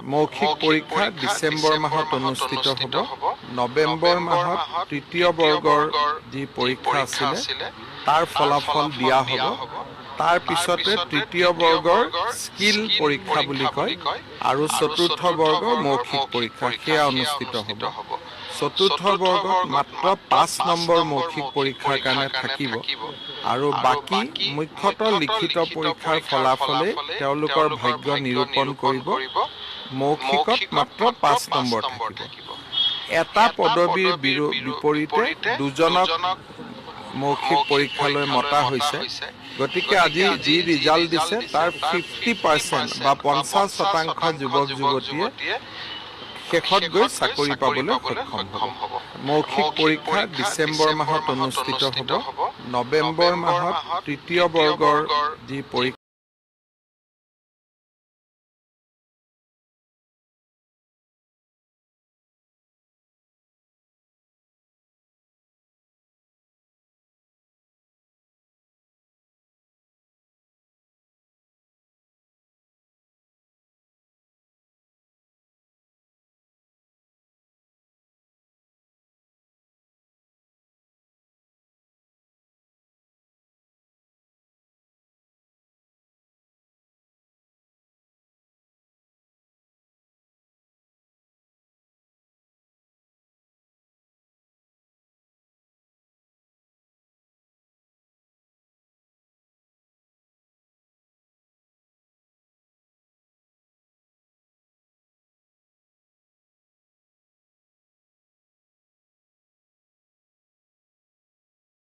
মৌখিক পৰীক্ষা ডিসেম্বৰ মাহত অনুষ্ঠিত হ'ব নৱেম্বৰ মাহত তৃতীয় বৰ্গৰ যি পৰীক্ষা আছিল তাৰ ফলাফল দিয়া হ'ব তাৰ পিছতে তৃতীয় বৰ্গৰ স্কিল পৰীক্ষা বুলি কয় আৰু চতুৰ্থ বৰ্গৰ মৌখিক পৰীক্ষা সেয়া অনুষ্ঠিত হ'ব চতুৰ্থ বৰ্গত মাত্ৰ 5 নম্বৰ মৌখিক পৰীক্ষাৰ কাৰণে থাকিব আৰু বাকি মুখ্যতঃ লিখিত পৰীক্ষাৰ ফলাফলে তেওঁলোকৰ ভাগ্য নিৰূপণ কৰিব মৌখিকত মাত্ৰ 5 নম্বৰ থাকিব এটা পদবীৰ বিপৰীতে দুজনক মৌখিক পৰীক্ষালৈ মতা হৈছে গতিকে আজি যি ৰিজাল্ট দিছে তাৰ 50% বা 50% যুৱক যুৱতীয়ে শেষত গৈ চাকৰি পাবলৈ সক্ষম হ'ব মৌখিক পৰীক্ষা ডিসেম্বৰ মাহত অনুষ্ঠিত হ'ব নৱেম্বৰ মাহত তৃতীয় বৰ্গৰ যি পৰীক্ষা